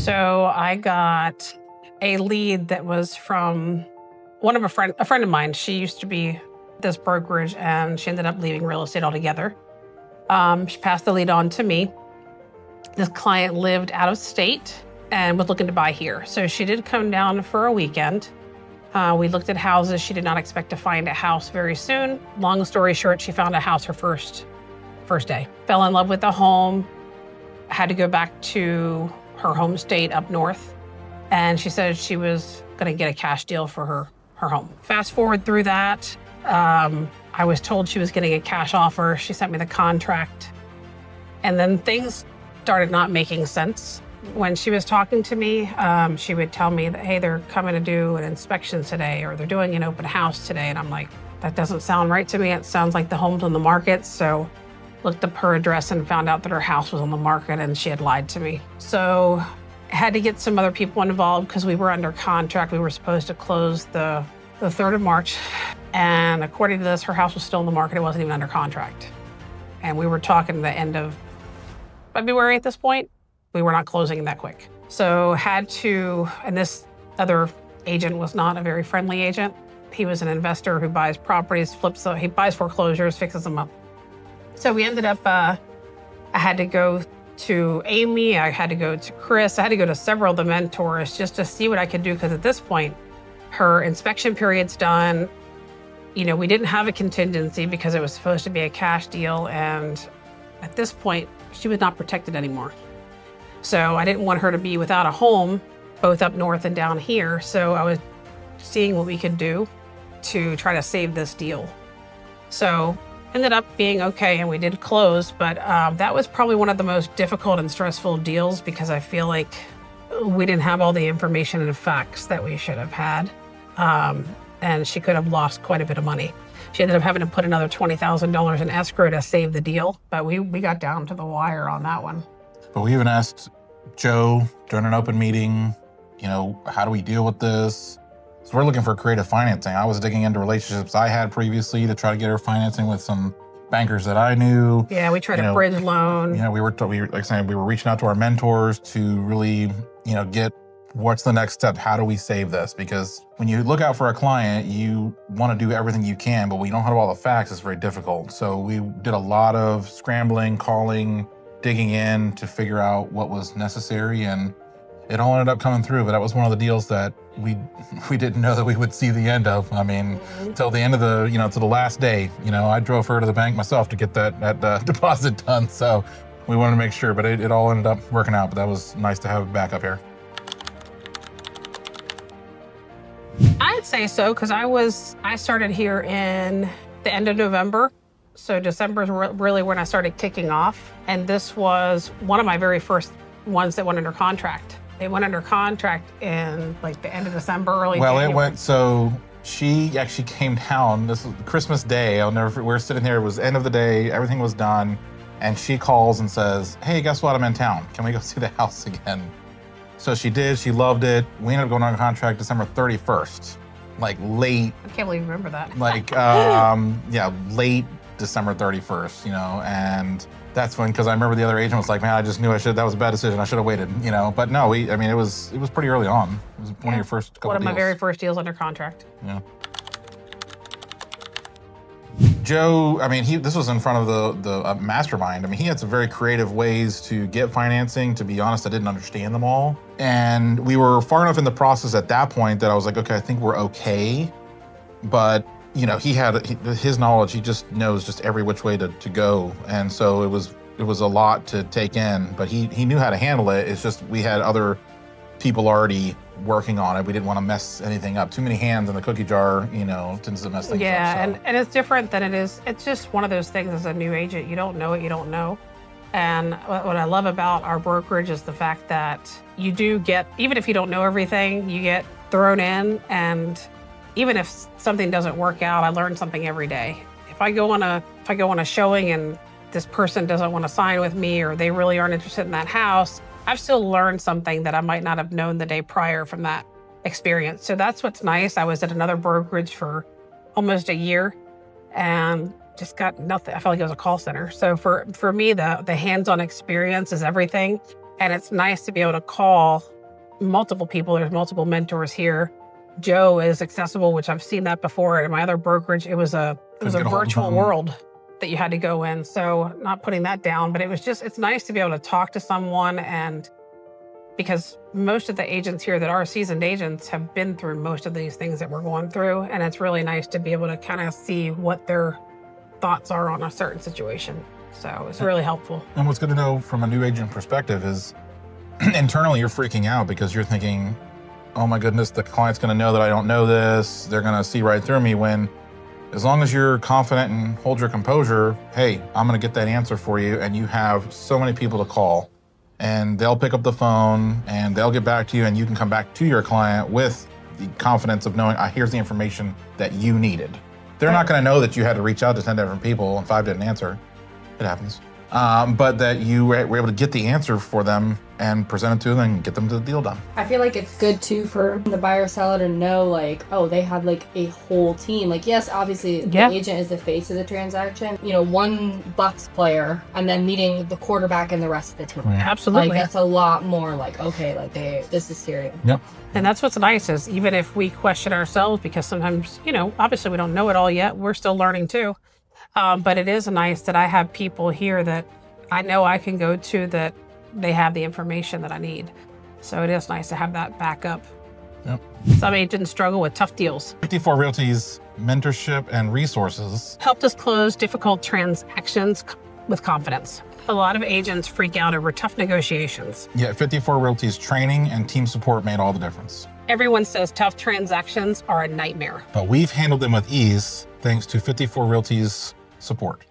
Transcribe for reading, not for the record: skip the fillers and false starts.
So I got a lead that was from a friend of mine. She used to be this brokerage and she ended up leaving real estate altogether. She passed the lead on to me. This client lived out of state and was looking to buy here. So she did come down for a weekend. We looked at houses. She did not expect to find a house very soon. Long story short, she found a house her first day. Fell in love with the home, had to go back to her home state up north. And she said she was gonna get a cash deal for her home. Fast forward through that, I was told she was getting a cash offer. She sent me the contract. And then things started not making sense. When she was talking to me, she would tell me that, hey, they're coming to do an inspection today, or they're doing an open house today. And I'm like, that doesn't sound right to me. It sounds like the home's on the market. So looked up her address and found out that her house was on the market and she had lied to me. So I had to get some other people involved because we were under contract. We were supposed to close the 3rd of March. And according to this, her house was still on the market. It wasn't even under contract. And we were talking the end of February at this point. We were not closing that quick. So and this other agent was not a very friendly agent. He was an investor who buys properties, he buys foreclosures, fixes them up. So we ended up, I had to go to Amy, I had to go to Kris, I had to go to several of the mentors just to see what I could do, because at this point, her inspection period's done. You know, we didn't have a contingency because it was supposed to be a cash deal, and at this point, she was not protected anymore. So I didn't want her to be without a home, both up north and down here. So I was seeing what we could do to try to save this deal. So ended up being okay, and we did close, but that was probably one of the most difficult and stressful deals because I feel like we didn't have all the information and facts that we should have had. And she could have lost quite a bit of money. She ended up having to put another $20,000 in escrow to save the deal, but we got down to the wire on that one. But we even asked Joe during an open meeting, you know, how do we deal with this? So we're looking for creative financing. I was digging into relationships I had previously to try to get her financing with some bankers that I knew. Yeah, we tried a bridge loan. We were reaching out to our mentors to really, get what's the next step? How do we save this? Because when you look out for a client, you want to do everything you can, but when you don't have all the facts, it's very difficult. So we did a lot of scrambling, calling, digging in to figure out what was necessary, and it all ended up coming through. But that was one of the deals that we didn't know that we would see the end of. I mean, till the end of to the last day. I drove her to the bank myself to get that deposit done. So we wanted to make sure, but it all ended up working out. But that was nice to have back up here. I'd say so, because I started here in the end of November. So December is really when I started kicking off. And this was one of my very first ones that went under contract. They went under contract in like the end of December, early January. So she actually came down, this was Christmas Day, we're sitting there, it was end of the day, everything was done. And she calls and says, hey, guess what, I'm in town. Can we go see the house again? So she did, she loved it. We ended up going on contract December 31st, like late. I can't believe you remember that. Like, late December 31st, and that's when, because I remember the other agent was like, man, I just knew that was a bad decision. I should have waited, but no, it was pretty early on. It was one of your first couple One of deals. my very first deals under contract. Yeah. Joe, this was in front of the mastermind. He had some very creative ways to get financing. To be honest, I didn't understand them all. And we were far enough in the process at that point that I was like, okay, I think we're okay. But, he had his knowledge. He just knows just every which way to go. And so it was a lot to take in, but he knew how to handle it. It's just we had other people already working on it. We didn't want to mess anything up. Too many hands in the cookie jar, tends to mess things up. Yeah, so. and it's different than it is. It's just one of those things as a new agent. You don't know what you don't know. And what I love about our brokerage is the fact that you do get, even if you don't know everything, you get thrown in. And even if something doesn't work out, I learn something every day. If I go on a showing and this person doesn't want to sign with me, or they really aren't interested in that house, I've still learned something that I might not have known the day prior from that experience. So that's what's nice. I was at another brokerage for almost a year and just got nothing. I felt like it was a call center. So for me, the hands-on experience is everything. And it's nice to be able to call multiple people. There's multiple mentors here. Joe is accessible, which I've seen that before. At my other brokerage, it was a virtual world that you had to go in. So not putting that down, but it's nice to be able to talk to someone, and because most of the agents here that are seasoned agents have been through most of these things that we're going through. And it's really nice to be able to kind of see what their thoughts are on a certain situation. So it's really helpful. And what's good to know from a new agent perspective is internally you're freaking out because you're thinking, oh my goodness, the client's going to know that I don't know this. They're going to see right through me, when as long as you're confident and hold your composure, hey, I'm going to get that answer for you. And you have so many people to call, and they'll pick up the phone and they'll get back to you, and you can come back to your client with the confidence of knowing, here's the information that you needed. They're not going to know that you had to reach out to 10 different people and 5 didn't answer. It happens. But that you were able to get the answer for them and present it to them and get them the deal done. I feel like it's good too for the buyer seller to know, like, oh, they had like a whole team. Like, yes, obviously the agent is the face of the transaction. You know, one Bucks player and then meeting the quarterback and the rest of the team. Yeah, absolutely. Like, that's a lot more like, okay, like this is serious. Yep. And that's what's nice is even if we question ourselves, because sometimes, you know, obviously we don't know it all yet. We're still learning too. But it is nice that I have people here that I know I can go to, that they have the information that I need. So it is nice to have that backup. Yep. Some agents struggle with tough deals. 54 Realty's mentorship and resources Helped us close difficult transactions with confidence. A lot of agents freak out over tough negotiations. Yet 54 Realty's training and team support made all the difference. Everyone says tough transactions are a nightmare. But we've handled them with ease thanks to 54 Realty's support.